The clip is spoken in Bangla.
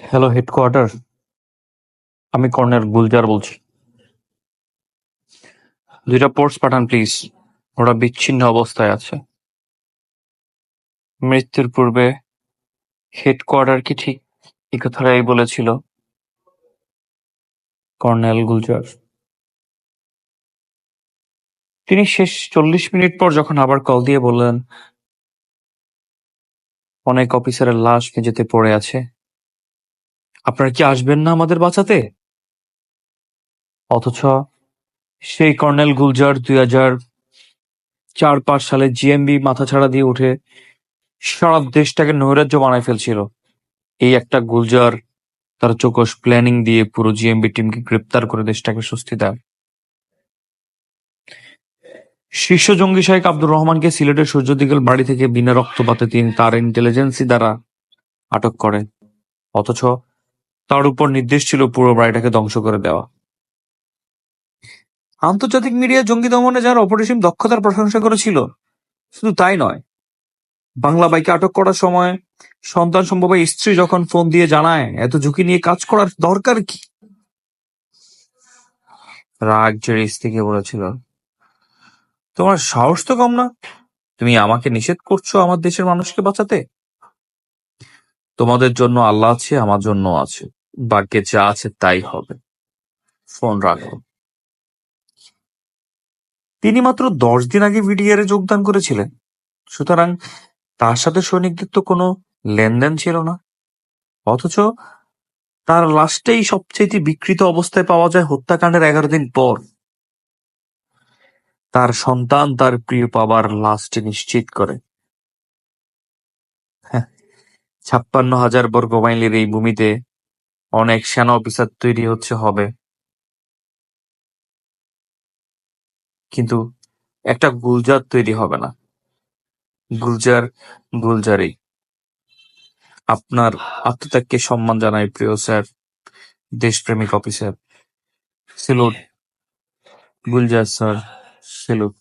হ্যালো হেডকোয়ার্টার, আমি কর্নেল গুলজার বলছি। 2টা পোর্টস পাঠান প্লিজ। ওরা বিচ্ছিন্ন অবস্থায় আছে। মৃত্যুর পূর্বে হেডকোয়ার্টার কি ঠিক এই কথাটাই বলেছিল? কর্নেল গুলজার। তিনি শেষ 40 মিনিট পর যখন আবার কল দিয়ে বললেন অনেক অফিসারের লাশ মেঝেতে পড়ে আছে, আপনারা কি আসবেন না আমাদের বাঁচাতে? অথচ সেই কর্নেল গুলজার 2004-5 সালে জিএমবি মাথাছাড়া দিয়ে উঠে সারা দেশটাকে নৈরাজ্য বানায় ফেলছিল। এই একটা গুলজার তার চৌকস প্ল্যানিং দিয়ে পুরো জিএমবি টিমকে গ্রেপ্তার করে দেশটাকে স্বস্তি দেয়। শীর্ষ জঙ্গি শাহেক আব্দুর রহমানকে সিলেটের সূর্যদিগের বাড়ি থেকে বিনা রক্তপাতে তিনি তার ইন্টেলিজেন্সি দ্বারা আটক করেন। অথচ তার উপর নির্দেশ ছিল পুরো বাড়িটাকে ধ্বংস করে দেওয়া। আন্তর্জাতিক মিডিয়া জঙ্গি দমনে যার অপরিসীম দক্ষতার প্রশংসা করেছিল, শুধু তাই নয়, বাংলা বাইকে আটক করার সময় সন্তান সম্ভবা স্ত্রী যখন ফোন দিয়ে জানায় এত ঝুঁকি নিয়ে কাজ করার দরকার কি, রাগ ছেড়ে স্ত্রীকে বলেছিল, তোমার সাহস তো কম না, তুমি আমাকে নিষেধ করছো আমার দেশের মানুষকে বাঁচাতে। তোমাদের জন্য আল্লাহ আছে, আমার জন্য আছে, ভাগ্যে যা আছে তাই হবে, ফোন রাখো। তিনি মাত্র 10 দিন আগে ভিডিআর এ যোগদান করেছিলেন, সুতরাং তার সাথে সৈনিকদের তো কোনো লেনদেন ছিল না। অথচ তার লাশটাই সবচেয়ে বিকৃত অবস্থায় পাওয়া যায় হত্যাকাণ্ডের 11 দিন পর। তার সন্তান তার প্রিয় বাবার লাশটি নিশ্চিত করে। 56,000 বর্গ মাইলের এই ভূমিতে অনেক সেনা অফিসার তৈরি হবে, কিন্তু একটা গুলজার তৈরি হবে না। গুলজার গুলজারই। আপনার আত্মত্যাগকে সম্মান জানাই প্রিয় স্যার, দেশপ্রেমিক officer. Salute Gulzar sir, salute.